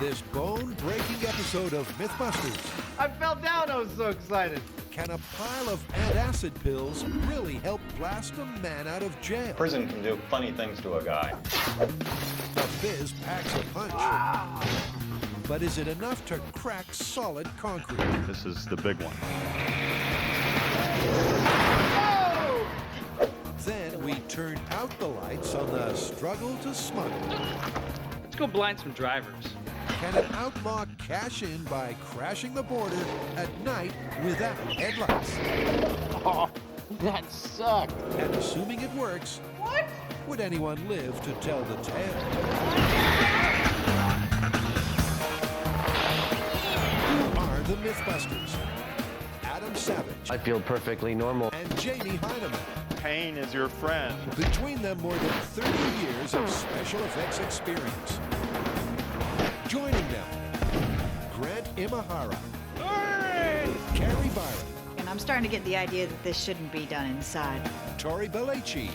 this bone-breaking episode of Mythbusters. I fell down, I was so excited. Can a pile of antacid pills really help blast a man out of jail? Prison can do funny things to a guy. The fizz packs a punch. But is it enough to crack solid concrete? This is the big one. Then we turn out the lights on the struggle to smuggle. Let's go blind some drivers. Can an outlaw cash in by crashing the border at night without headlights? Oh, that sucked. And assuming it works, What? would anyone live to tell the tale? Who are the Mythbusters? Adam Savage I feel perfectly normal. and Jamie Hyneman. Pain is your friend. Between them, more than 30 years of special effects experience. Joining them, Grant Imahara, Carrie Byron, And I'm starting to get the idea that this shouldn't be done inside. Tori Belleci,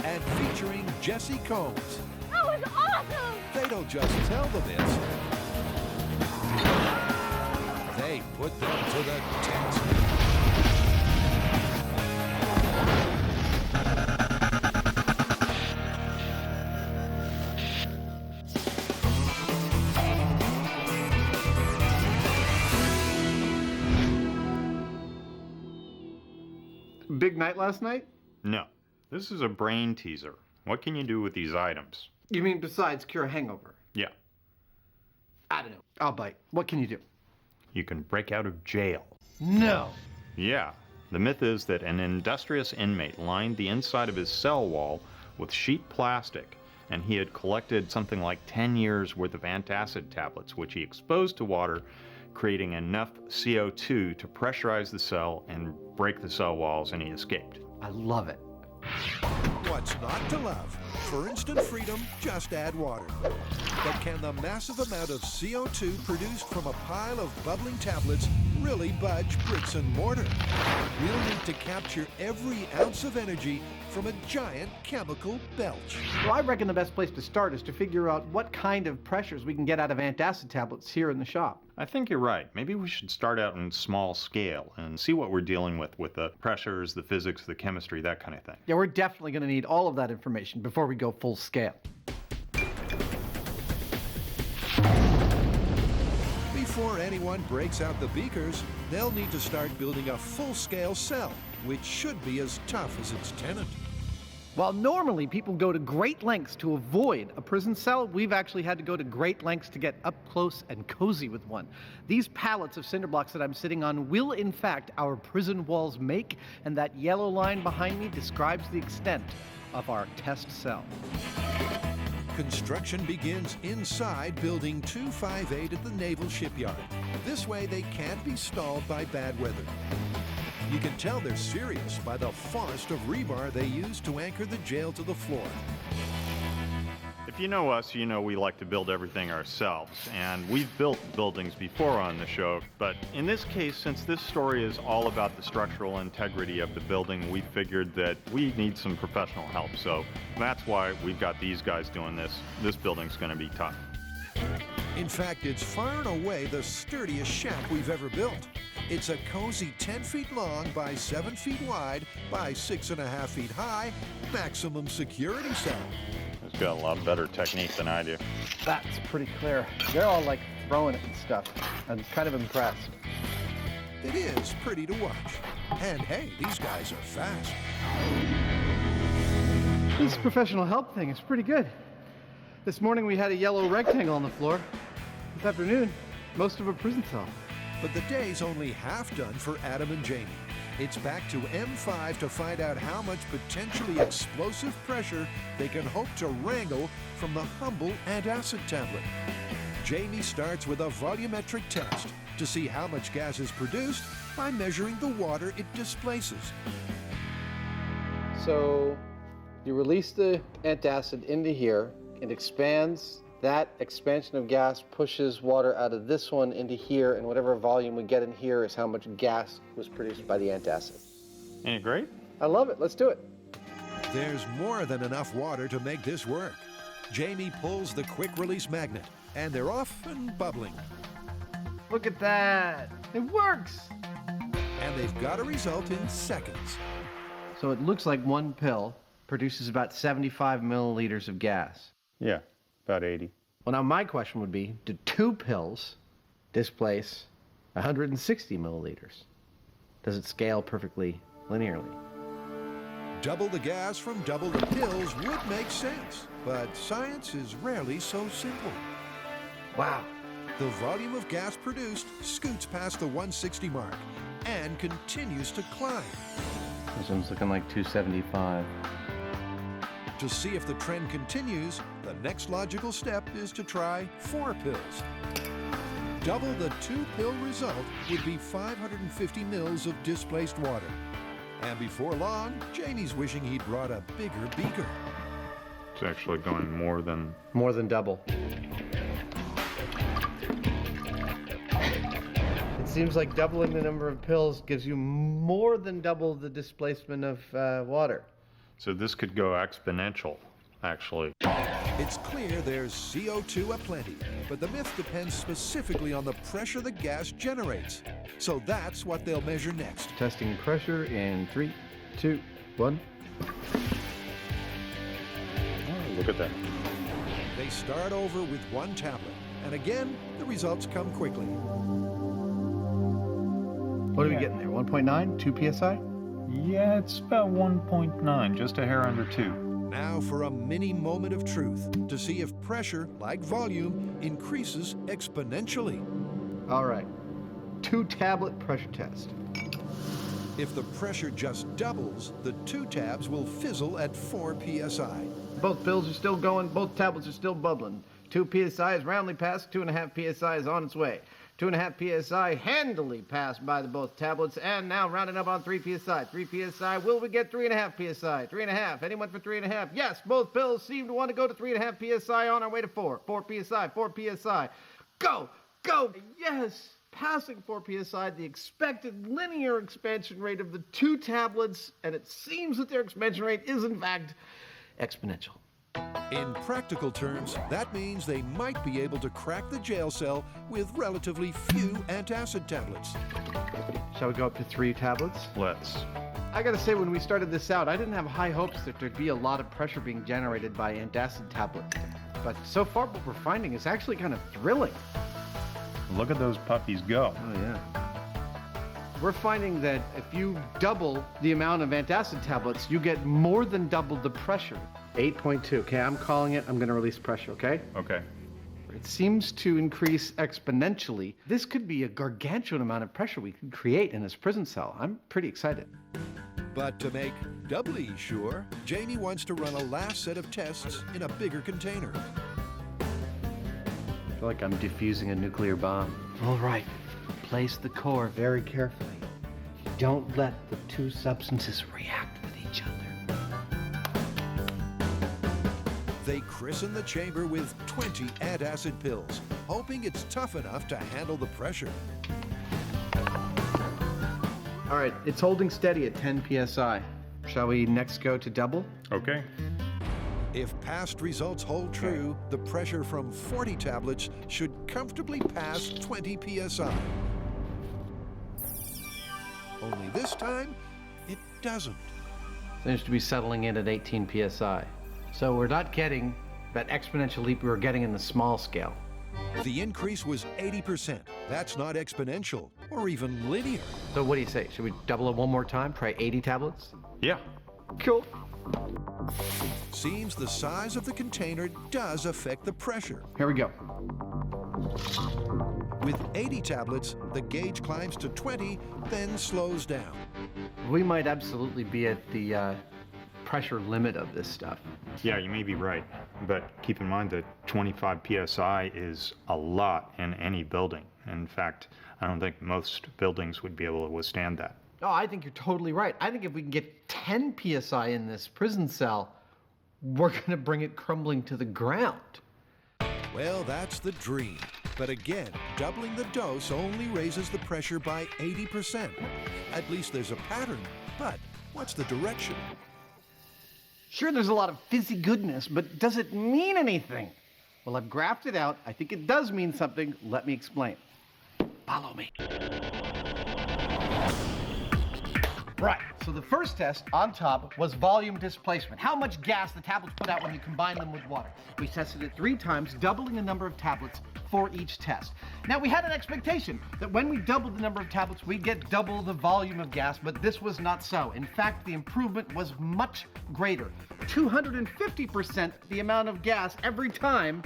and featuring Jesse Combs. That was awesome! They don't just tell the myths, they put them to the test. Big night last night? No, this is a brain teaser. What can you do with these items? You mean besides cure a hangover? Yeah, I don't know. I'll bite. What can you do? you can break out of jail. No. Yeah, the myth is that an industrious inmate lined the inside of his cell wall with sheet plastic, and he had collected something like 10 years worth of antacid tablets, which he exposed to water, creating enough CO2 to pressurize the cell and break the cell walls, and he escaped. I love it. What's not to love? For instant freedom, just add water. But can the massive amount of CO2 produced from a pile of bubbling tablets really budge bricks and mortar? We'll need to capture every ounce of energy from a giant chemical belch. Well, I reckon the best place to start is to figure out what kind of pressures we can get out of antacid tablets here in the shop. I think you're right. Maybe we should start out in small scale and see what we're dealing with the pressures, the physics, the chemistry, that kind of thing. Yeah, we're definitely going to need all of that information before we go full scale. Before anyone breaks out the beakers, they'll need to start building a full-scale cell, which should be as tough as its tenant. While normally people go to great lengths to avoid a prison cell, we've actually had to go to great lengths to get up close and cozy with one. These pallets of cinder blocks that I'm sitting on will, in fact, our prison walls make, and that yellow line behind me describes the extent of our test cell. Construction begins inside Building 258 at the Naval Shipyard. This way they can't be stalled by bad weather. You can tell they're serious by the forest of rebar they use to anchor the jail to the floor. If you know us, you know we like to build everything ourselves, and we've built buildings before on the show, but in this case, since this story is all about the structural integrity of the building, we figured that we need some professional help, so that's why we've got these guys doing this. This building's going to be tough. In fact, it's far and away the sturdiest shack we've ever built. It's a cozy 10 feet long by 7 feet wide by 6.5 feet high, maximum security cell. He's got a lot better technique than I do. That's pretty clear. They're all like throwing it and stuff. I'm kind of impressed. It is pretty to watch. And hey, these guys are fast. This professional help thing is pretty good. This morning we had a yellow rectangle on the floor. This afternoon, most of a prison cell. But the day's only half done for Adam and Jamie. It's back to M5 to find out how much potentially explosive pressure they can hope to wrangle from the humble antacid tablet. Jamie starts with a volumetric test to see how much gas is produced by measuring the water it displaces. So you release the antacid into here, it expands. That expansion of gas pushes water out of this one into here, and whatever volume we get in here is how much gas was produced by the antacid. Ain't it great? I love it. Let's do it. There's more than enough water to make this work. Jamie pulls the quick-release magnet, and they're off and bubbling. Look at that. It works. And they've got a result in seconds. So it looks like one pill produces about 75 milliliters of gas. Yeah, about 80. Well, now my question would be, do 2 pills displace 160 milliliters? Does it scale perfectly linearly? Double the gas from double the pills would make sense, but science is rarely so simple. Wow. The volume of gas produced scoots past the 160 mark and continues to climb. This one's looking like 275. To see if the trend continues, the next logical step is to try 4 pills. Double the 2-pill result would be 550 mils of displaced water. And before long, Jamie's wishing he'd brought a bigger beaker. It's actually going more than... More than double. It seems like doubling the number of pills gives you more than double the displacement of water. So this could go exponential, actually. It's clear there's CO2 aplenty, but the myth depends specifically on the pressure the gas generates. So that's what they'll measure next. Testing pressure in 3, 2, 1. Oh, look at that. They start over with 1 tablet, and again, the results come quickly. What are we getting there? 1.9? 2 psi? Yeah, it's about 1.9, just a hair under 2. Now for a mini moment of truth to see if pressure, like volume, increases exponentially. All right. 2-tablet pressure test. If the pressure just doubles, the 2 tabs will fizzle at 4 psi. Both pills are still going, both tablets are still bubbling. 2 psi is roundly passed, 2.5 psi is on its way. 2.5 psi handily passed by the both tablets, and now rounding up on 3 psi. 3 psi, will we get 3.5 psi? 3.5, anyone for 3.5? Yes, both pills seem to want to go to 3.5 psi on our way to 4. 4 psi, 4 psi. Go, go, yes! Passing 4 psi, the expected linear expansion rate of the 2 tablets, and it seems that their expansion rate is in fact exponential. In practical terms, that means they might be able to crack the jail cell with relatively few antacid tablets. Shall we go up to 3 tablets? Let's. I gotta say, when we started this out, I didn't have high hopes that there'd be a lot of pressure being generated by antacid tablets. But so far, what we're finding is actually kind of thrilling. Look at those puppies go. Oh, yeah. We're finding that if you double the amount of antacid tablets, you get more than double the pressure. 8.2. Okay, I'm calling it. I'm going to release pressure, okay? Okay. It seems to increase exponentially. This could be a gargantuan amount of pressure we could create in this prison cell. I'm pretty excited. But to make doubly sure, Jamie wants to run a last set of tests in a bigger container. I feel like I'm defusing a nuclear bomb. All right. Place the core very carefully. Don't let the 2 substances react with each other. They christen the chamber with 20 antacid pills, hoping it's tough enough to handle the pressure. All right, it's holding steady at 10 psi. Shall we next go to double? Okay. If past results hold true, the pressure from 40 tablets should comfortably pass 20 psi. Only this time, it doesn't. Seems to be settling in at 18 psi. So we're not getting that exponential leap we were getting in the small scale. The increase was 80%. That's not exponential or even linear. So what do you say? Should we double it one more time? Try 80 tablets? Yeah. Cool. Seems the size of the container does affect the pressure. Here we go. With 80 tablets, the gauge climbs to 20, then slows down. We might absolutely be at the pressure limit of this stuff. Yeah, you may be right. But keep in mind that 25 psi is a lot in any building. In fact, I don't think most buildings would be able to withstand that. Oh, I think you're totally right. I think if we can get 10 psi in this prison cell, we're going to bring it crumbling to the ground. Well, that's the dream. But again, doubling the dose only raises the pressure by 80%. At least there's a pattern. But what's the direction? Sure, there's a lot of fizzy goodness, but does it mean anything? Well, I've graphed it out. I think it does mean something. Let me explain. Follow me. Right, so the first test on top was volume displacement. How much gas the tablets put out when you combine them with water. We tested it 3 times, doubling the number of tablets for each test. Now, we had an expectation that when we doubled the number of tablets, we'd get double the volume of gas, but this was not so. In fact, the improvement was much greater. 250% the amount of gas every time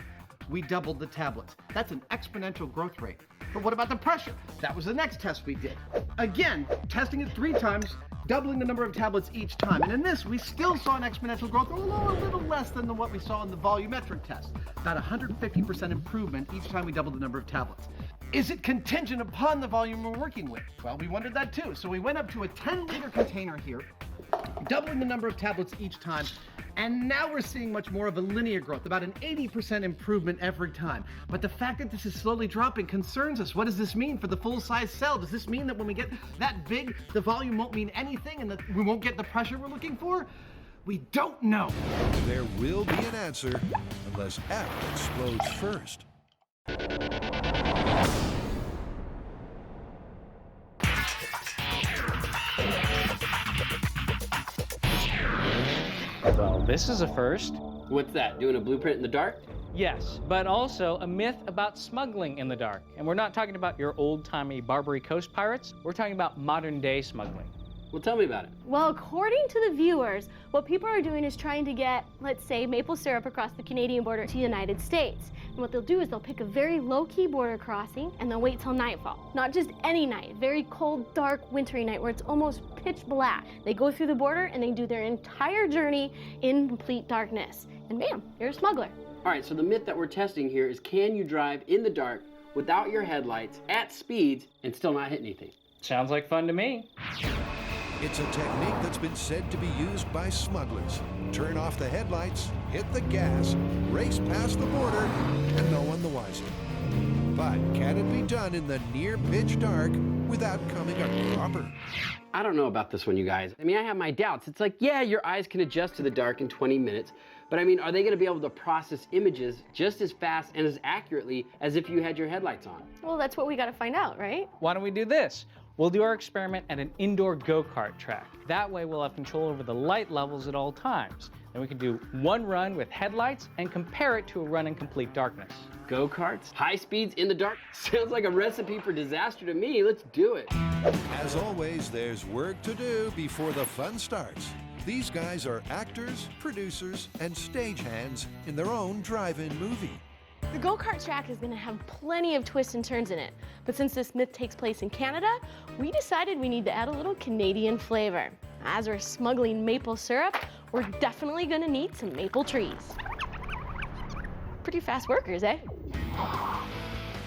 we doubled the tablets. That's an exponential growth rate. But what about the pressure? That was the next test we did. Again, testing it 3 times, doubling the number of tablets each time. And in this, we still saw an exponential growth, although a little less than what we saw in the volumetric test. About 150% improvement each time we doubled the number of tablets. Is it contingent upon the volume we're working with? Well, we wondered that too. So we went up to a 10-liter container here, doubling the number of tablets each time, and now we're seeing much more of a linear growth, about an 80% improvement every time. But the fact that this is slowly dropping concerns us. What does this mean for the full-size cell? Does this mean that when we get that big, the volume won't mean anything and that we won't get the pressure we're looking for? We don't know. There will be an answer unless Adam explodes first. Well, this is a first. What's that, doing a blueprint in the dark? Yes, but also a myth about smuggling in the dark. And we're not talking about your old-timey Barbary Coast pirates. We're talking about modern-day smuggling. Well, tell me about it. Well, according to the viewers, what people are doing is trying to get, let's say, maple syrup across the Canadian border to the United States. And what they'll do is they'll pick a very low-key border crossing and they'll wait till nightfall. Not just any night, very cold, dark, wintry night where it's almost pitch black. They go through the border and they do their entire journey in complete darkness. And bam, you're a smuggler. All right, so the myth that we're testing here is, can you drive in the dark without your headlights at speeds and still not hit anything? Sounds like fun to me. It's a technique that's been said to be used by smugglers. Turn off the headlights, hit the gas, race past the border, and no one the wiser. But can it be done in the near pitch dark without coming a cropper? I don't know about this one, you guys. I mean, I have my doubts. It's like, yeah, your eyes can adjust to the dark in 20 minutes, but I mean, are they going to be able to process images just as fast and as accurately as if you had your headlights on? Well, that's what we got to find out, right? Why don't we do this? We'll do our experiment at an indoor go-kart track. That way we'll have control over the light levels at all times. Then we can do one run with headlights and compare it to a run in complete darkness. Go-karts? High speeds in the dark? Sounds like a recipe for disaster to me. Let's do it. As always, there's work to do before the fun starts. These guys are actors, producers, and stagehands in their own drive-in movie. The go-kart track is going to have plenty of twists and turns in it. But since this myth takes place in Canada, we decided we need to add a little Canadian flavor. As we're smuggling maple syrup, we're definitely going to need some maple trees. Pretty fast workers, eh?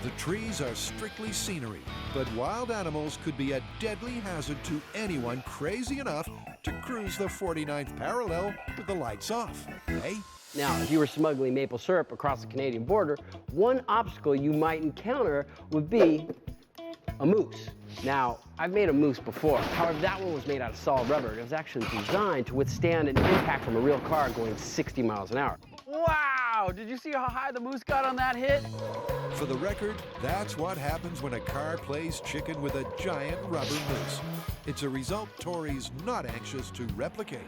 The trees are strictly scenery, but wild animals could be a deadly hazard to anyone crazy enough to cruise the 49th parallel with the lights off, eh? Now, if you were smuggling maple syrup across the Canadian border, one obstacle you might encounter would be a moose. Now, I've made a moose before. However, that one was made out of solid rubber. It was actually designed to withstand an impact from a real car going 60 miles an hour. Wow! Did you see how high the moose got on that hit? For the record, that's what happens when a car plays chicken with a giant rubber moose. It's a result Tori's not anxious to replicate.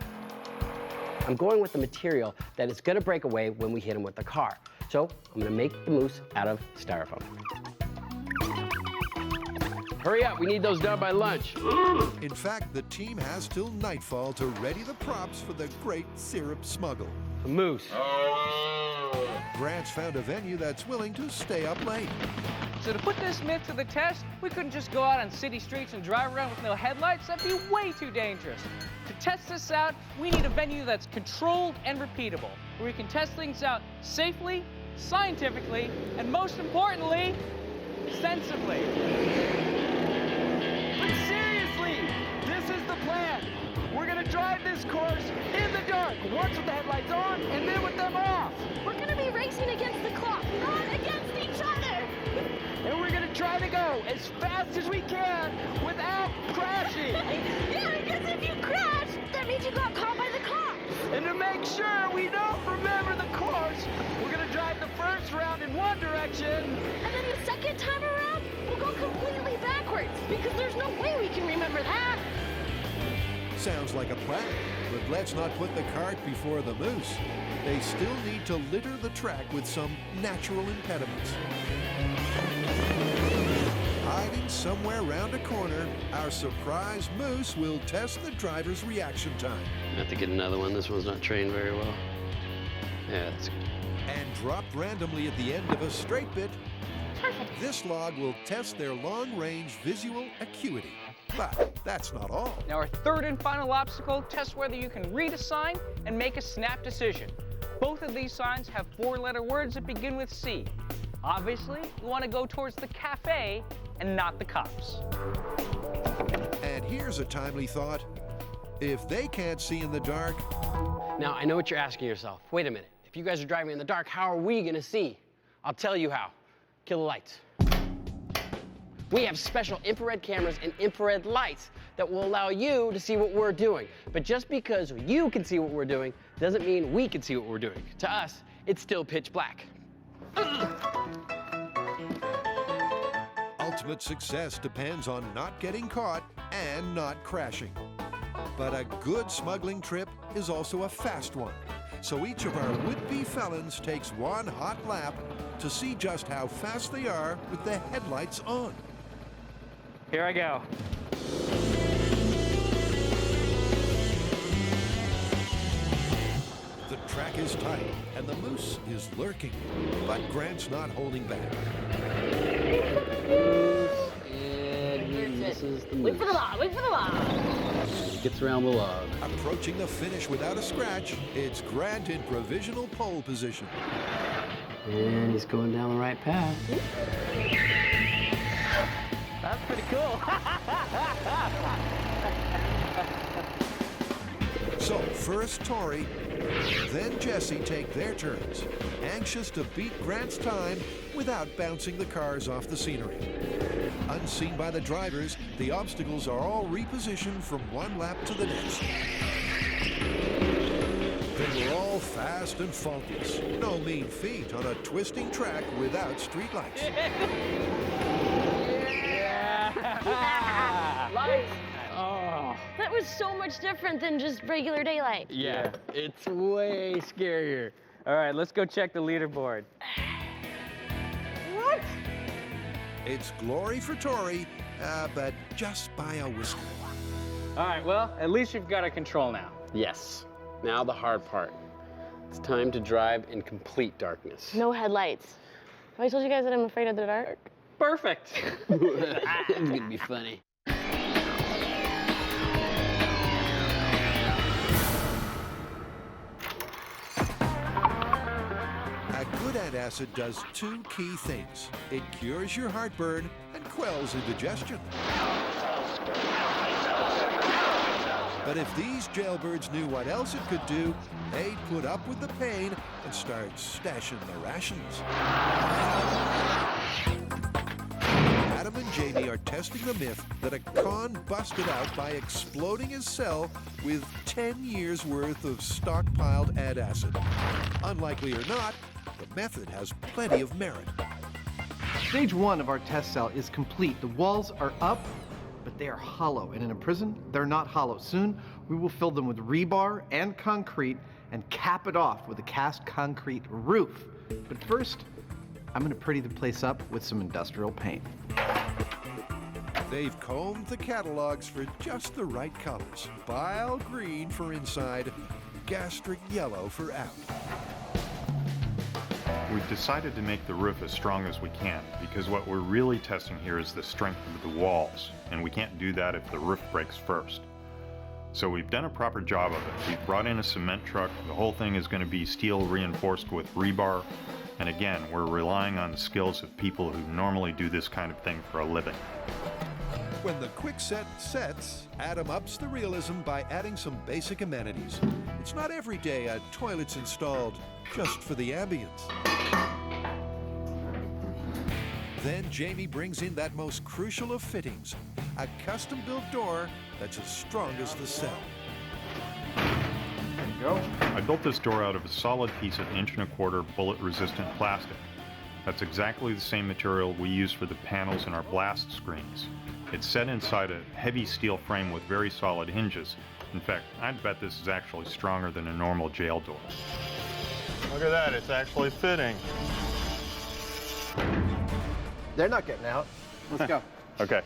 I'm going with the material that is gonna break away when we hit him with the car. So I'm gonna make the moose out of styrofoam. Hurry up, we need those done by lunch. In fact, the team has till nightfall to ready the props for the great syrup smuggle. A moose. Grant's found a venue that's willing to stay up late. So to put this myth to the test, we couldn't just go out on city streets and drive around with no headlights. That'd be way too dangerous. To test this out, we need a venue that's controlled and repeatable, where we can test things out safely, scientifically, and most importantly, sensibly. But seriously, this is the plan. We're gonna drive this course in the dark, once with the headlights on and then with them off. We're going to be racing against the clock, not against each other. And we're gonna try to go as fast as we can without crashing. Yeah, because if you crash, that means you got caught by the cops. And to make sure we don't remember the course, we're gonna drive the first round in one direction. And then the second time around, we'll go completely backwards because there's no way we can remember that. Sounds like a plan, but let's not put the cart before the moose. They still need to litter the track with some natural impediments. Hiding somewhere around a corner, our surprise moose will test the driver's reaction time. I have to get another one. This one's not trained very well. Yeah, that's good. And dropped randomly at the end of a straight bit, this log will test their long-range visual acuity. But that's not all. Now our third and final obstacle tests whether you can read a sign and make a snap decision. Both of these signs have four-letter words that begin with C. Obviously, you want to go towards the cafe and not the cops. And here's a timely thought. If they can't see in the dark... Now, I know what you're asking yourself. Wait a minute. If you guys are driving in the dark, how are we gonna see? I'll tell you how. Kill the lights. We have special infrared cameras and infrared lights that will allow you to see what we're doing. But just because you can see what we're doing doesn't mean we can see what we're doing. To us, it's still pitch black. Ultimate success depends on not getting caught and not crashing. But a good smuggling trip is also a fast one. So each of our would-be felons takes one hot lap to see just how fast they are with the headlights on. Here I go. The track is tight and the moose is lurking, but Grant's not holding back. And he misses the Wait moose. for the log, wait for the log. He gets around the log. Approaching the finish without a scratch, it's Grant in provisional pole position. And he's going down the right path. That's pretty cool. So first Tori, then Jesse take their turns, anxious to beat Grant's time without bouncing the cars off the scenery. Unseen by the drivers, the obstacles are all repositioned from one lap to the next. They were all fast and faultless. No mean feat on a twisting track without streetlights. Lights. Oh. That was so much different than just regular daylight. Yeah, it's way scarier. All right, let's go check the leaderboard. What? It's glory for Tori, but just by a whisker. All right, well, at least you've got a control now. Yes. Now the hard part. It's time to drive in complete darkness. No headlights. Have I told you guys that I'm afraid of the dark? Perfect. It's gonna be funny. A good antacid does two key things. It cures your heartburn and quells indigestion. But if these jailbirds knew what else it could do, they'd put up with the pain and start stashing the rations. Adam and Jamie are testing the myth that a con busted out by exploding his cell with 10 years worth of stockpiled antacid. Unlikely or not, the method has plenty of merit. Stage 1 of our test cell is complete. The walls are up, but they are hollow. And in a prison, they're not hollow. Soon, we will fill them with rebar and concrete and cap it off with a cast concrete roof. But first, I'm gonna pretty the place up with some industrial paint. They've combed the catalogs for just the right colors. Bile green for inside, gastric yellow for out. We've decided to make the roof as strong as we can because what we're really testing here is the strength of the walls, and we can't do that if the roof breaks first. So we've done a proper job of it. We've brought in a cement truck. The whole thing is going to be steel reinforced with rebar. And again, we're relying on the skills of people who normally do this kind of thing for a living. When the quick set sets, Adam ups the realism by adding some basic amenities. It's not every day a toilet's installed just for the ambience. Then Jamie brings in that most crucial of fittings, a custom-built door that's as strong as the cell. you go. I built this door out of a solid piece of 1.25" bullet-resistant plastic. That's exactly the same material we use for the panels in our blast screens. It's set inside a heavy steel frame with very solid hinges. In fact, I'd bet this is actually stronger than a normal jail door. Look at that, it's actually fitting. They're not getting out. Let's go. Okay.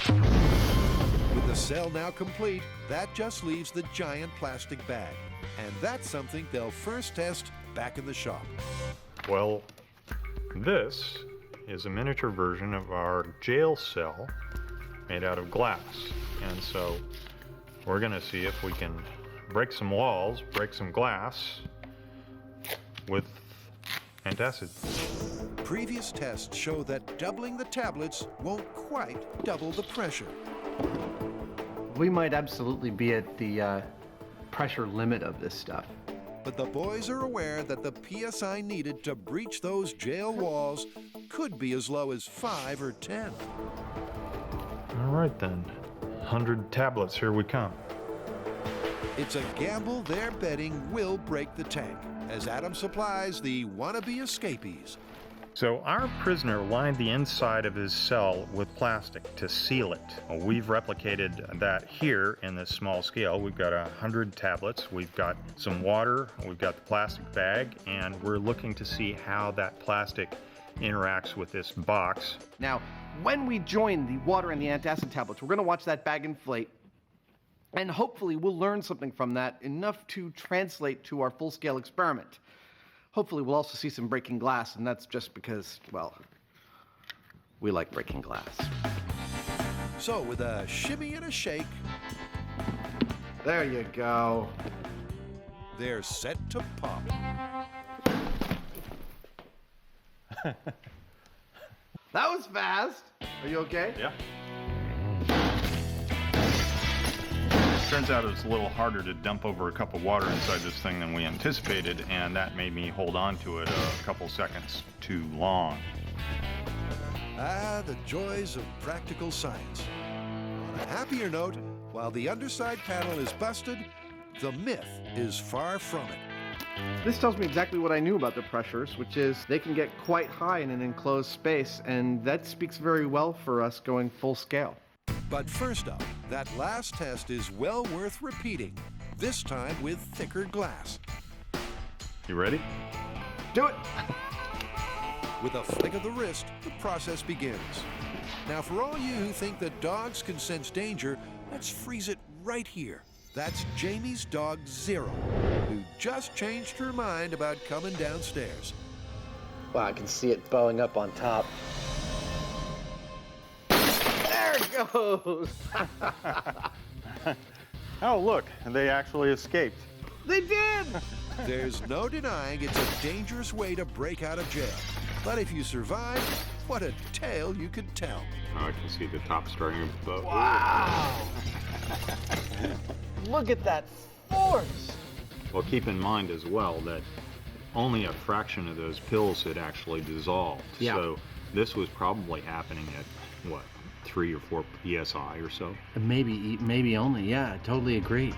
With the cell now complete, that just leaves the giant plastic bag. And that's something they'll first test back in the shop. Well, this is a miniature version of our jail cell made out of glass. And so we're gonna see if we can break some walls, break some glass with antacid. Previous tests show that doubling the tablets won't quite double the pressure. We might absolutely be at the pressure limit of this stuff. But the boys are aware that the PSI needed to breach those jail walls could be as low as 5 or 10. All right then, 100 tablets, here we come. It's a gamble they're betting will break the tank, as Adam supplies the wannabe escapees. So our prisoner lined the inside of his cell with plastic to seal it. Well, we've replicated that here in this small scale. We've got 100 tablets, we've got some water, we've got the plastic bag, and we're looking to see how that plastic interacts with this box. Now, when we join the water and the antacid tablets, we're going to watch that bag inflate, and hopefully we'll learn something from that, enough to translate to our full-scale experiment. Hopefully we'll also see some breaking glass, and that's just because, well, we like breaking glass. So with a shimmy and a shake, there you go. They're set to pop. That was fast. Are you okay? Yeah. Turns out it's a little harder to dump over a cup of water inside this thing than we anticipated, and that made me hold on to it a couple seconds too long. Ah, the joys of practical science. On a happier note, while the underside panel is busted, the myth is far from it. This tells me exactly what I knew about the pressures, which is they can get quite high in an enclosed space, and that speaks very well for us going full scale. But first up, that last test is well worth repeating, this time with thicker glass. You ready? Do it! With a flick of the wrist, the process begins. Now, for all you who think that dogs can sense danger, let's freeze it right here. That's Jamie's dog, Zero, who just changed her mind about coming downstairs. Wow, I can see it bowing up on top. There it goes! Oh, look, they actually escaped. They did! There's no denying it's a dangerous way to break out of jail. But if you survive, what a tale you could tell. Oh, I can see the top starting to bow. Wow! Look at that force! Well, keep in mind as well that only a fraction of those pills had actually dissolved. Yeah. So this was probably happening at, what, 3 or 4 PSI or so? Maybe only, yeah, I totally agree.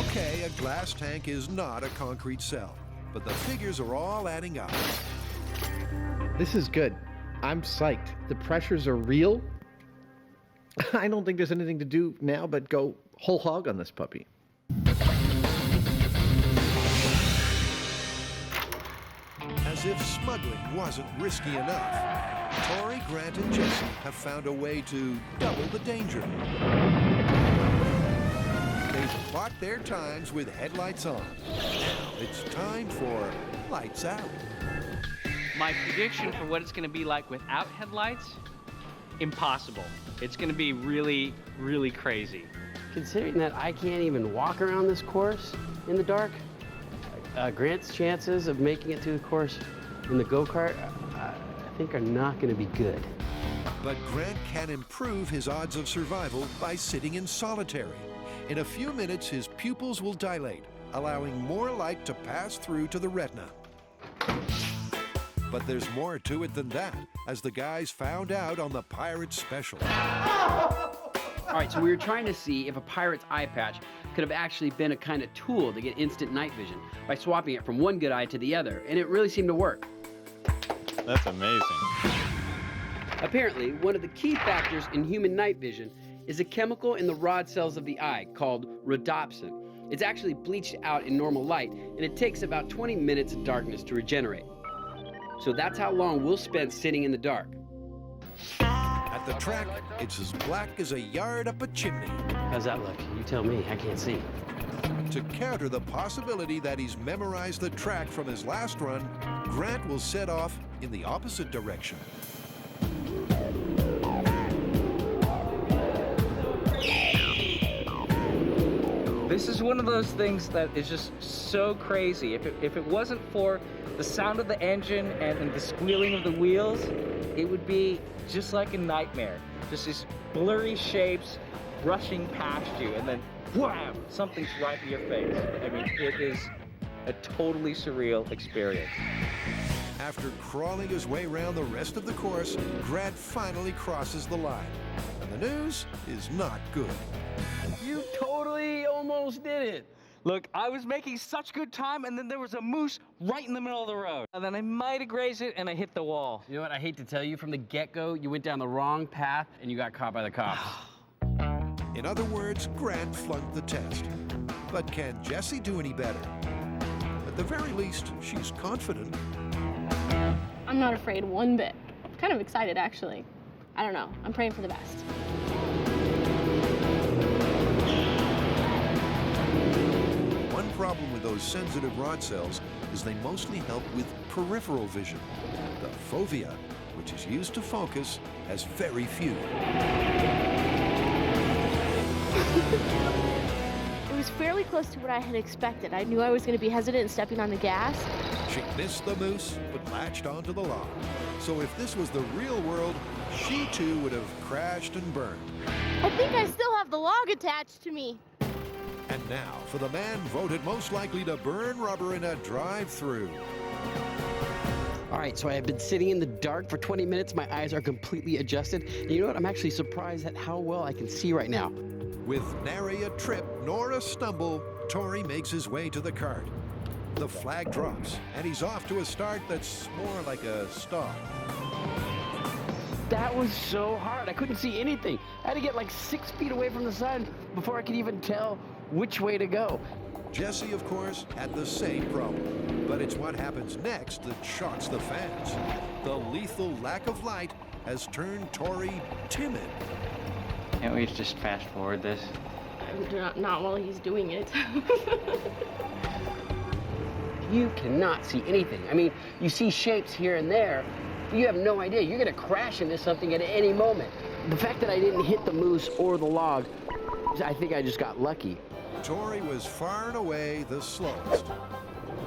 Okay, a glass tank is not a concrete cell, but the figures are all adding up. This is good. I'm psyched. The pressures are real. I don't think there's anything to do now but go whole hog on this puppy. As if smuggling wasn't risky enough, Tori, Grant, and Jesse have found a way to double the danger. They've clocked their times with headlights on. Now it's time for lights out. My prediction for what it's going to be like without headlights, impossible. It's going to be really, really crazy. Considering that I can't even walk around this course in the dark, Grant's chances of making it through the course in the go-kart, I think are not going to be good. But Grant can improve his odds of survival by sitting in solitary. In a few minutes, his pupils will dilate, allowing more light to pass through to the retina. But there's more to it than that, as the guys found out on the Pirate Special. All right, so we were trying to see if a pirate's eye patch could have actually been a kind of tool to get instant night vision by swapping it from one good eye to the other, and it really seemed to work. That's amazing. Apparently, one of the key factors in human night vision is a chemical in the rod cells of the eye called rhodopsin. It's actually bleached out in normal light, and it takes about 20 minutes of darkness to regenerate. So that's how long we'll spend sitting in the dark. At the track, it's as black as a yard up a chimney. How's that look? You tell me, I can't see. To counter the possibility that he's memorized the track from his last run, Grant will set off in the opposite direction. This is one of those things that is just so crazy. If it wasn't for the sound of the engine and the squealing of the wheels, it would be just like a nightmare. Just these blurry shapes rushing past you, and then wham, something's right in your face. I mean, it is a totally surreal experience. After crawling his way around the rest of the course, Grant finally crosses the line. And the news is not good. You totally almost did it. Look, I was making such good time, and then there was a moose right in the middle of the road. And then I might have grazed it, and I hit the wall. You know what, I hate to tell you, from the get-go, you went down the wrong path, and you got caught by the cops. In other words, Grant flunked the test. But can Jessie do any better? At the very least, she's confident. I'm not afraid one bit. I'm kind of excited, actually. I don't know. I'm praying for the best. One problem with those sensitive rod cells is they mostly help with peripheral vision. The fovea, which is used to focus, has very few. It was fairly close to what I had expected. I knew I was going to be hesitant in stepping on the gas. She missed the moose, but latched onto the log. So if this was the real world, she too would have crashed and burned. I think I still have the log attached to me. And now for the man voted most likely to burn rubber in a drive-through. All right, so I have been sitting in the dark for 20 minutes. My eyes are completely adjusted. And you know what? I'm actually surprised at how well I can see right now. With nary a trip nor a stumble, Tori makes his way to the cart. The flag drops, and he's off to a start that's more like a stop. That was so hard. I couldn't see anything. I had to get like 6 feet away from the sun before I could even tell which way to go. Jessie, of course, had the same problem. But it's what happens next that shocks the fans. The lethal lack of light has turned Tori timid. Can't we just fast forward this? Not while he's doing it. You cannot see anything. I mean, you see shapes here and there, but you have no idea. You're going to crash into something at any moment. The fact that I didn't hit the moose or the log, I think I just got lucky. Tori was far and away the slowest.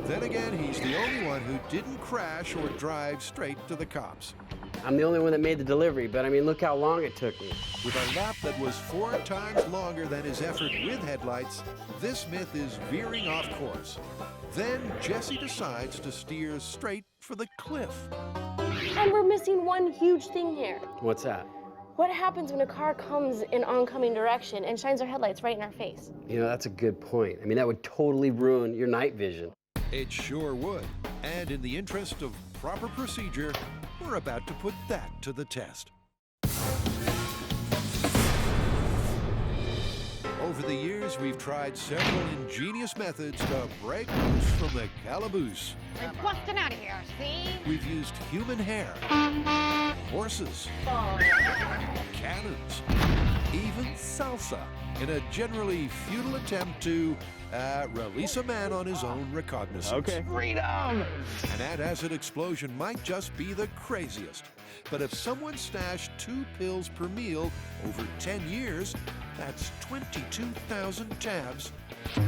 Then again, he's the only one who didn't crash or drive straight to the cops. I'm the only one that made the delivery, but I mean, look how long it took me. With a lap that was 4 times longer than his effort with headlights, this myth is veering off course. Then Jessie decides to steer straight for the cliff. And we're missing one huge thing here. What's that? What happens when a car comes in oncoming direction and shines their headlights right in our face? You know, that's a good point. I mean, that would totally ruin your night vision. It sure would. And in the interest of proper procedure, we're about to put that to the test. Over the years, we've tried several ingenious methods to break loose from the calaboose. We're busting out of here, see? We've used human hair, horses, cannons, even salsa in a generally futile attempt to release a man on his own recognizance. Okay. Freedom! An antacid explosion might just be the craziest. But if someone stashed 2 pills per meal over 10 years, that's 22,000 tabs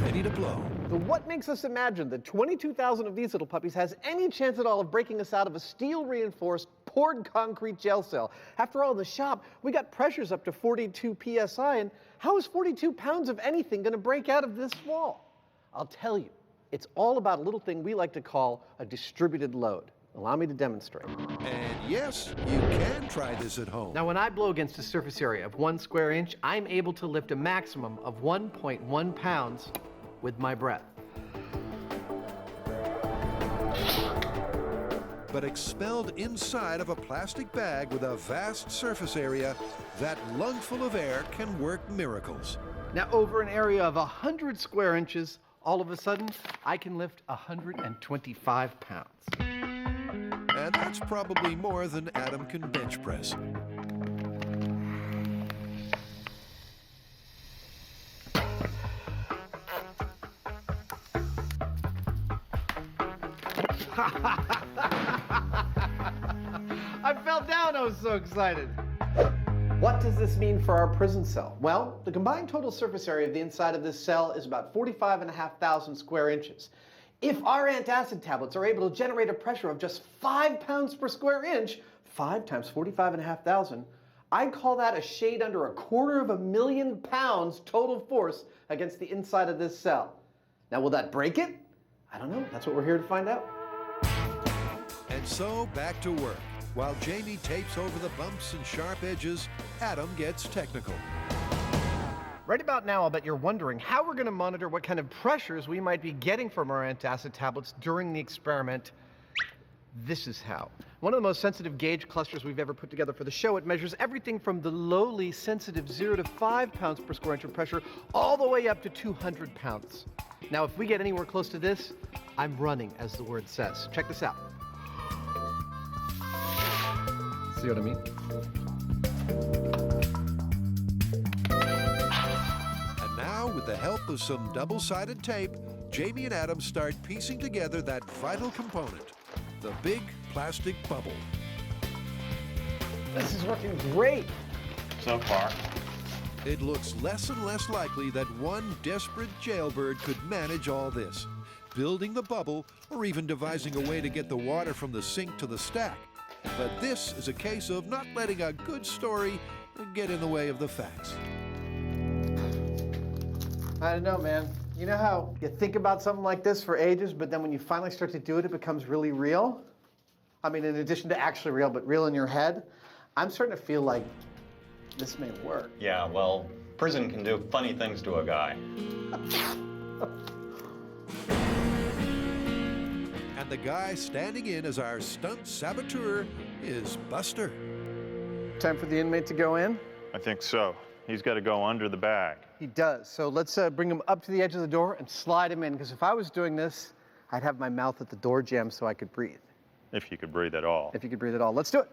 ready to blow. So what makes us imagine that 22,000 of these little puppies has any chance at all of breaking us out of a steel-reinforced, poured concrete jail cell? After all, in the shop, we got pressures up to 42 PSI, and how is 42 pounds of anything going to break out of this wall? I'll tell you, it's all about a little thing we like to call a distributed load. Allow me to demonstrate. And yes, you can try this at home. Now, when I blow against a surface area of 1 square inch, I'm able to lift a maximum of 1.1 pounds with my breath. But expelled inside of a plastic bag with a vast surface area, that lungful of air can work miracles. Now, over an area of 100 square inches, all of a sudden, I can lift 125 pounds. And that's probably more than Adam can bench press. I fell down, I was so excited. What does this mean for our prison cell? Well, the combined total surface area of the inside of this cell is about 45,500 square inches. If our antacid tablets are able to generate a pressure of just 5 pounds per square inch, 5 times 45,500, I'd call that a shade under 250,000 pounds total force against the inside of this cell. Now, will that break it? I don't know. That's what we're here to find out. And so, back to work. While Jamie tapes over the bumps and sharp edges, Adam gets technical. Right about now, I'll bet you're wondering how we're going to monitor what kind of pressures we might be getting from our antacid tablets during the experiment. This is how. One of the most sensitive gauge clusters we've ever put together for the show. It measures everything from the lowly sensitive 0 to 5 pounds per square inch of pressure all the way up to 200 pounds. Now, if we get anywhere close to this, I'm running, as the word says. Check this out. See what I mean? And now, with the help of some double-sided tape, Jamie and Adam start piecing together that vital component, the big plastic bubble. This is working great. So far. It looks less and less likely that one desperate jailbird could manage all this, building the bubble or even devising a way to get the water from the sink to the stack. But this is a case of not letting a good story get in the way of the facts. I don't know, man. You know how you think about something like this for ages, but then when you finally start to do it, it becomes really real? I mean, in addition to actually real, but real in your head? I'm starting to feel like this may work. Yeah, well, prison can do funny things to a guy. And the guy standing in as our stunt saboteur is Buster. Time for the inmate to go in? I think so. He's got to go under the bag. He does. So let's bring him up to the edge of the door and slide him in, because if I was doing this, I'd have my mouth at the door jamb so I could breathe. If you could breathe at all. If you could breathe at all. Let's do it.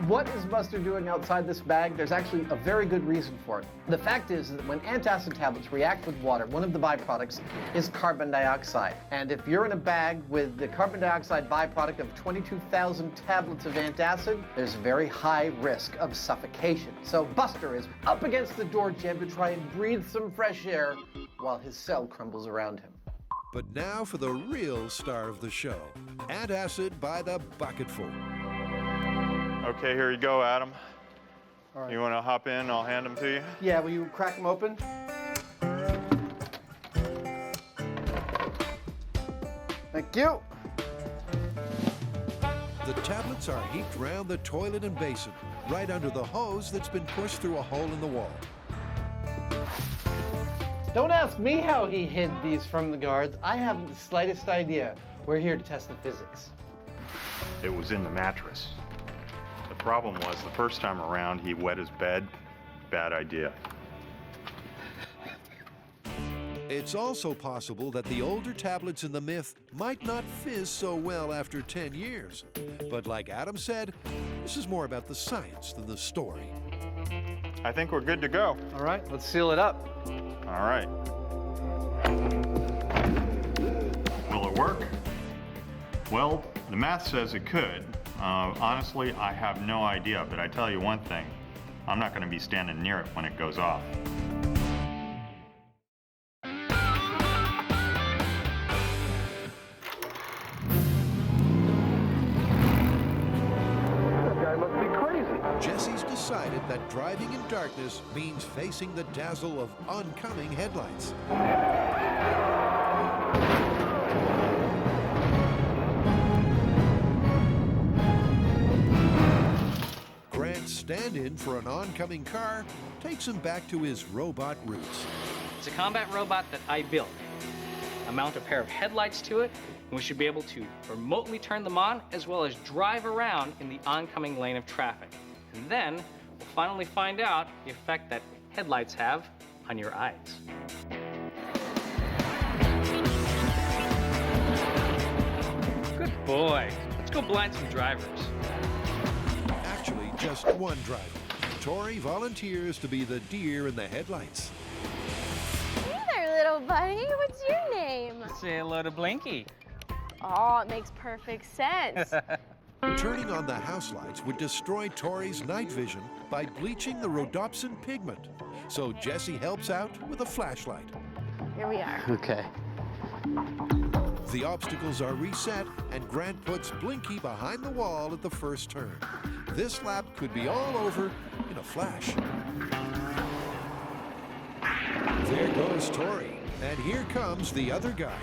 What is Buster doing outside this bag? There's actually a very good reason for it. The fact is that when antacid tablets react with water, one of the byproducts is carbon dioxide. And if you're in a bag with the carbon dioxide byproduct of 22,000 tablets of antacid, there's a very high risk of suffocation. So Buster is up against the door jamb to try and breathe some fresh air while his cell crumbles around him. But now for the real star of the show, Antacid by the bucketful. Okay, here you go, Adam. All right. You want to hop in? I'll hand them to you. Yeah, will you crack them open? Thank you. The tablets are heaped round the toilet and basin, right under the hose that's been pushed through a hole in the wall. Don't ask me how he hid these from the guards. I haven't the slightest idea. We're here to test the physics. It was in the mattress. The problem was the first time around he wet his bed. Bad idea. It's also possible that the older tablets in the myth might not fizz so well after 10 years. But like Adam said, this is more about the science than the story. I think we're good to go. All right, let's seal it up. All right. Will it work? Well, the math says it could. Honestly, I have no idea, but I tell you one thing, I'm not going to be standing near it when it goes off. Jesse's decided that driving in darkness means facing the dazzle of oncoming headlights. stand-in for an oncoming car takes him back to his robot roots. It's a combat robot that I built. I mount a pair of headlights to it, and we should be able to remotely turn them on as well as drive around in the oncoming lane of traffic. And then we'll finally find out the effect that headlights have on your eyes. Good boy. Let's go blind some drivers. Actually, just one driver. Tori volunteers to be the deer in the headlights. Hey there, little buddy. What's your name? Say hello to Blinky. Oh, it makes perfect sense. Turning on the house lights would destroy Tori's night vision by bleaching the rhodopsin pigment. So Jesse helps out with a flashlight. Here we are. Okay. The obstacles are reset, and Grant puts Blinky behind the wall at the first turn. This lap could be all over in a flash. There goes Tori, and here comes the other guy.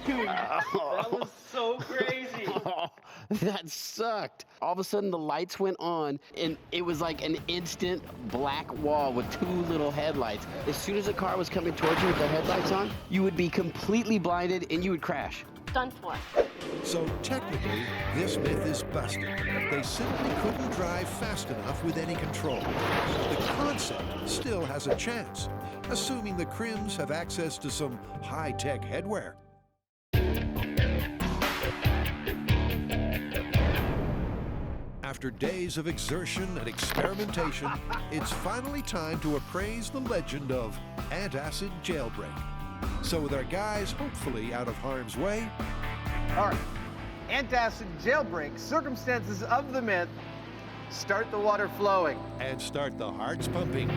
Dude, that was so crazy. That sucked. All of a sudden the lights went on and it was like an instant black wall with two little headlights. As soon as a car was coming towards you with the headlights on, you would be completely blinded and you would crash. Done for. So technically, this myth is busted. They simply couldn't drive fast enough with any control. The concept still has a chance, assuming the Crims have access to some high-tech headwear. After days of exertion and experimentation, it's finally time to appraise the legend of Antacid jailbreak. So with our guys hopefully out of harm's way... All right. Antacid jailbreak, circumstances of the myth, start the water flowing. And start the hearts pumping.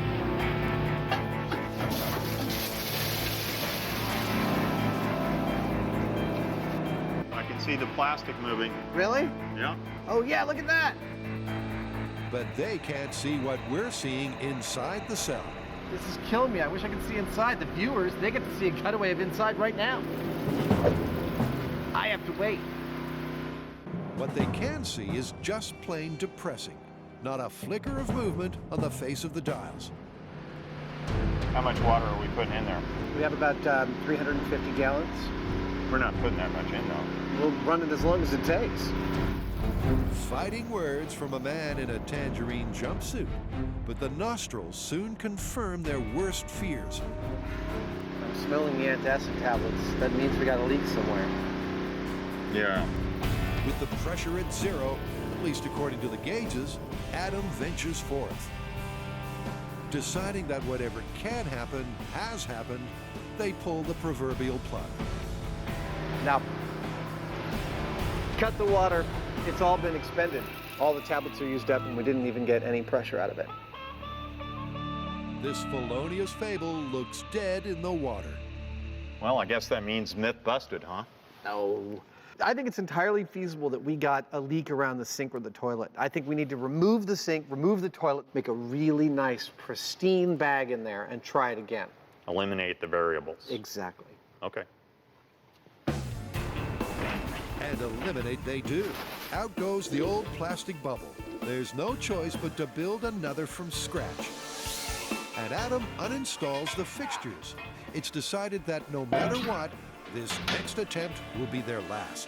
I can see the plastic moving. Really? Yeah. Oh yeah, look at that. But they can't see what we're seeing inside the cell. This is killing me. I wish I could see inside. The viewers, they get to see a cutaway of inside right now. I have to wait. What they can see is just plain depressing. Not a flicker of movement on the face of the dials. How much water are we putting in there? We have about 350 gallons. We're not putting that much in, though. We'll run it as long as it takes. Fighting words from a man in a tangerine jumpsuit. But the nostrils soon confirm their worst fears. I'm smelling the antacid tablets. That means we got a leak somewhere. Yeah. With the pressure at zero, at least according to the gauges, Adam ventures forth. Deciding that whatever can happen has happened, they pull the proverbial plug. Now, cut the water. It's all been expended. All the tablets are used up and we didn't even get any pressure out of it. This felonious fable looks dead in the water. Well, I guess that means myth busted, huh? No. I think it's entirely feasible that we got a leak around the sink or the toilet. I think we need to remove the sink, remove the toilet, make a really nice, pristine bag in there and try it again. Eliminate the variables. Exactly. Okay. And eliminate they do. Out goes the old plastic bubble. There's no choice but to build another from scratch. And Adam uninstalls the fixtures. It's decided that no matter what, this next attempt will be their last.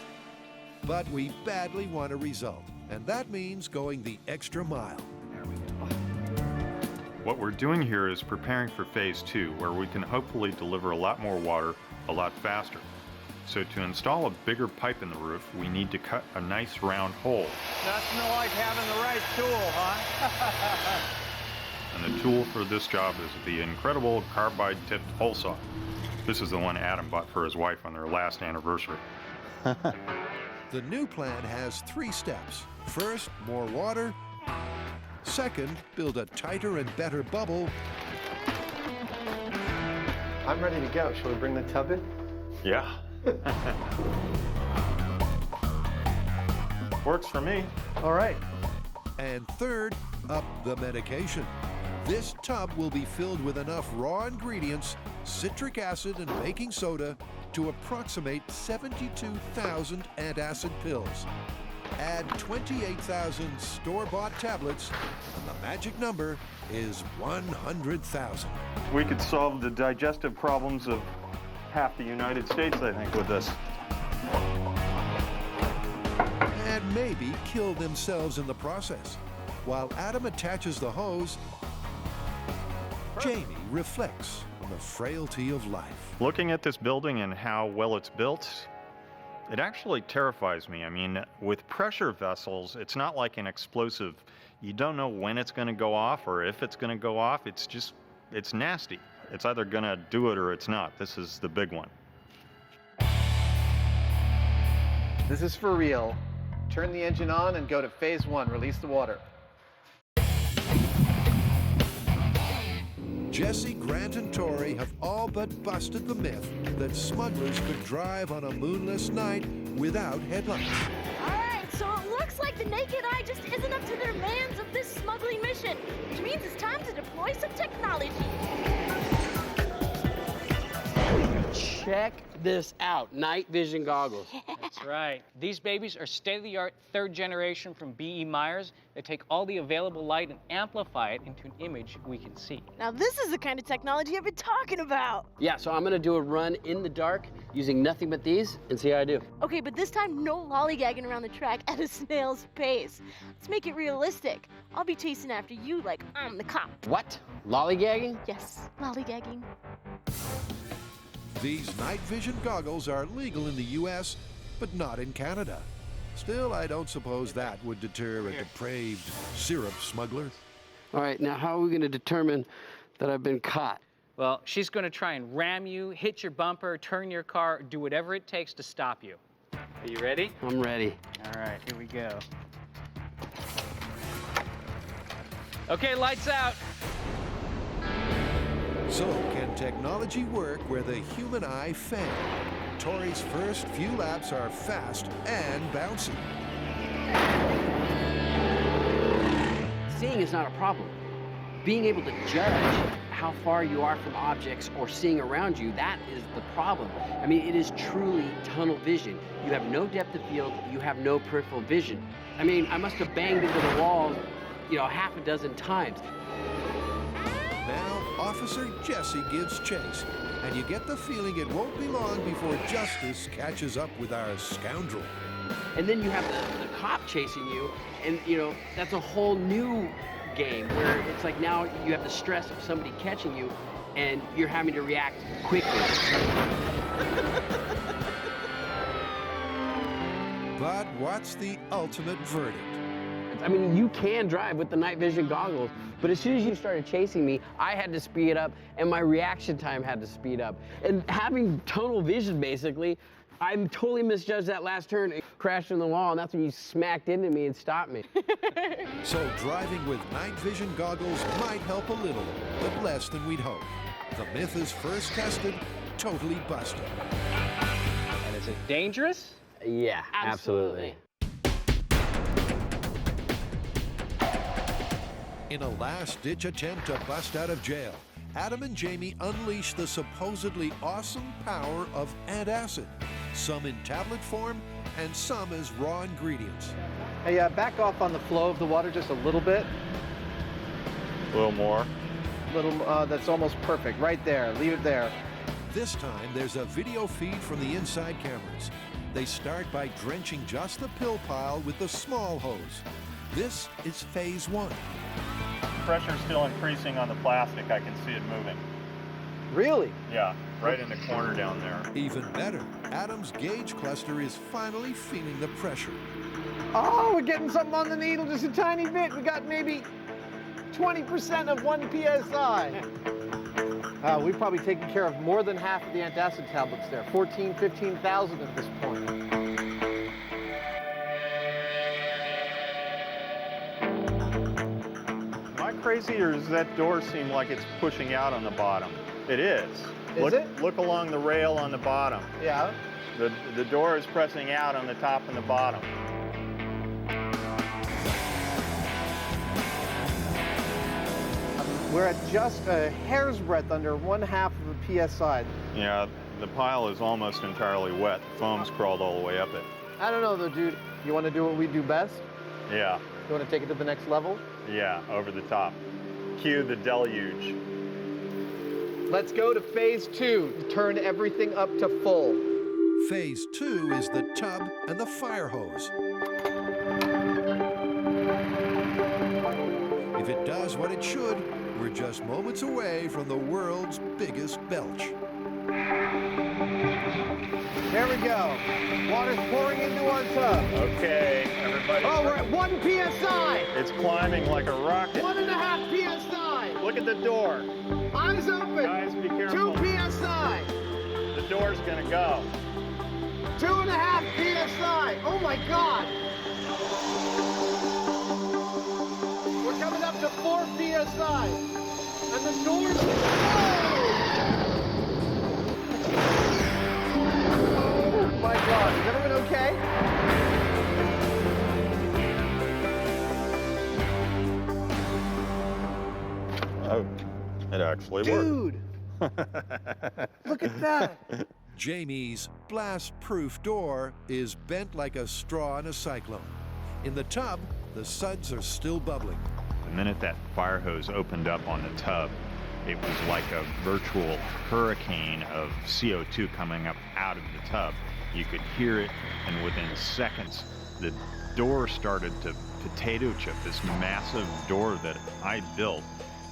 But we badly want a result, and that means going the extra mile. What we're doing here is preparing for phase 2, where we can hopefully deliver a lot more water a lot faster. So to install a bigger pipe in the roof, we need to cut a nice round hole. Nothing like having the right tool, huh? And the tool for this job is the incredible carbide-tipped hole saw. This is the one Adam bought for his wife on their last anniversary. The new plan has 3 steps. First, more water. Second, build a tighter and better bubble. I'm ready to go. Shall we bring the tub in? Yeah. Works for me. All right. And third, up the medication. This tub will be filled with enough raw ingredients citric acid, and baking soda to approximate 72,000 antacid pills. Add 28,000 store-bought tablets, and the magic number is 100,000. We could solve the digestive problems of half the United States, I think, with this. And maybe kill themselves in the process. While Adam attaches the hose, Jamie reflects on the frailty of life. Looking at this building and how well it's built, it actually terrifies me. I mean, with pressure vessels, it's not like an explosive. You don't know when it's going to go off or if it's going to go off. It's nasty. It's either going to do it or it's not. This is the big one. This is for real. Turn the engine on and go to phase 1. Release the water. Jesse, Grant, and Tori have all but busted the myth that smugglers could drive on a moonless night without headlights. All right, so it looks like the naked eye just isn't up to the demands of this smuggling mission, which means it's time to deploy some technology. Check this out, night vision goggles. That's right. These babies are state-of-the-art, third generation from B.E. Myers. They take all the available light and amplify it into an image we can see. Now this is the kind of technology I've been talking about. Yeah, so I'm gonna do a run in the dark using nothing but these and see how I do. Okay, but this time no lollygagging around the track at a snail's pace. Let's make it realistic. I'll be chasing after you like I'm the cop. What? Lollygagging? Yes, lollygagging. These night vision goggles are legal in the U.S., but not in Canada. Still, I don't suppose that would deter a depraved syrup smuggler. All right, now how are we gonna determine that I've been caught? Well, she's going to try and ram you, hit your bumper, turn your car, do whatever it takes to stop you. Are you ready? I'm ready. All right, here we go. Okay, lights out. So, can technology work where the human eye failed? Tori's first few laps are fast and bouncy. Seeing is not a problem. Being able to judge how far you are from objects or seeing around you, that is the problem. I mean, it is truly tunnel vision. You have no depth of field, you have no peripheral vision. I mean, I must have banged into the wall, half a dozen times. Now, Officer Jesse gives chase, and you get the feeling it won't be long before justice catches up with our scoundrel. And then you have the cop chasing you, and, that's a whole new game where it's like now you have the stress of somebody catching you, and you're having to react quickly. But what's the ultimate verdict? I mean, you can drive with the night vision goggles, but as soon as you started chasing me, I had to speed up, and my reaction time had to speed up. And having tunnel vision, basically, I totally misjudged that last turn, and crashed in the wall, and that's when you smacked into me and stopped me. So driving with night vision goggles might help a little, but less than we'd hope. The myth is first tested, totally busted. And is it dangerous? Yeah, absolutely. In a last-ditch attempt to bust out of jail, Adam and Jamie unleash the supposedly awesome power of antacid, some in tablet form and some as raw ingredients. Hey, back off on the flow of the water just a little bit. A little more. That's almost perfect. Right there. Leave it there. This time, there's a video feed from the inside cameras. They start by drenching just the pill pile with the small hose. This is phase 1. Pressure's still increasing on the plastic. I can see it moving. Really? Yeah, right in the corner down there. Even better, Adam's gauge cluster is finally feeling the pressure. Oh, we're getting something on the needle, just a tiny bit. We got maybe 20% of 1 PSI. We've probably taken care of more than half of the antacid tablets there, 14, 15,000 at this point. Am I crazy, or does that door seem like it's pushing out on the bottom? It is. Is it? Look along the rail on the bottom. Yeah. The door is pressing out on the top and the bottom. We're at just a hair's breadth under 1/2 of a PSI. Yeah, the pile is almost entirely wet. The foam's crawled all the way up it. I don't know though, dude. You want to do what we do best? Yeah, You want to take it to the next level? yeah, over the top. Cue the deluge. Let's go to phase 2 to turn everything up to full. Phase 2 is the tub and the fire hose. If it does what it should, we're just moments away from the world's biggest belch. There we go. Water's pouring into our tub. Okay, everybody. Oh, we're at 1 PSI. It's climbing like a rocket. 1.5 PSI. Look at the door. Eyes open. Guys, be careful. 2 PSI. The door's gonna go. 2.5 PSI. Oh my God. We're coming up to 4 PSI. And the door's... Oh my God. Is everyone okay? Oh, it actually worked. Dude. Look at that. Jamie's blast-proof door is bent like a straw in a cyclone. In the tub, the suds are still bubbling. The minute that fire hose opened up on the tub, it was like a virtual hurricane of CO2 coming up out of the tub. You could hear it, and within seconds, the door started to potato chip. This massive door that I built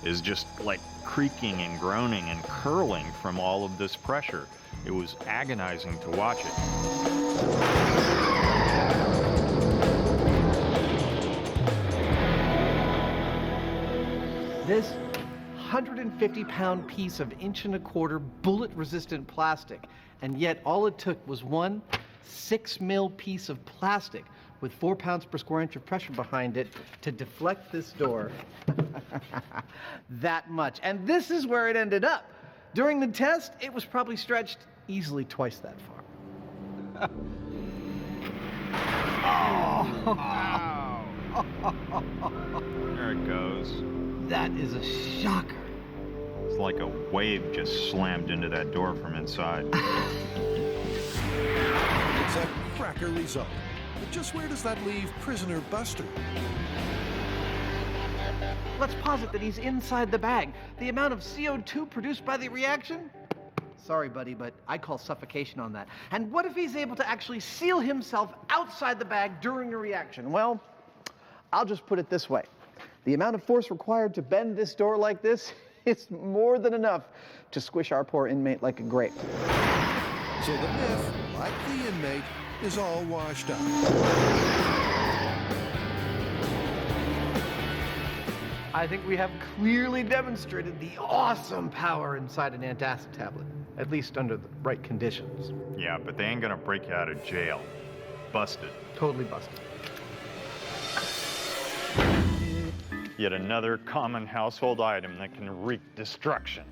is just like creaking and groaning and curling from all of this pressure. It was agonizing to watch it. This 150-pound piece of 1.25-inch bullet-resistant plastic, and yet all it took was one 6 mil piece of plastic with 4 pounds per square inch of pressure behind it to deflect this door that much. And this is where it ended up. During the test, it was probably stretched easily twice that far. There it goes. That is a shocker. It's like a wave just slammed into that door from inside. It's a cracker result. But just where does that leave prisoner Buster? Let's posit that he's inside the bag. The amount of CO2 produced by the reaction? Sorry, buddy, but I call suffocation on that. And what if he's able to actually seal himself outside the bag during a reaction? Well, I'll just put it this way. The amount of force required to bend this door like this is more than enough to squish our poor inmate like a grape. So the myth, like the inmate, is all washed up. I think we have clearly demonstrated the awesome power inside an antacid tablet, at least under the right conditions. Yeah, but they ain't gonna break you out of jail. Busted. Totally busted. Yet another common household item that can wreak destruction.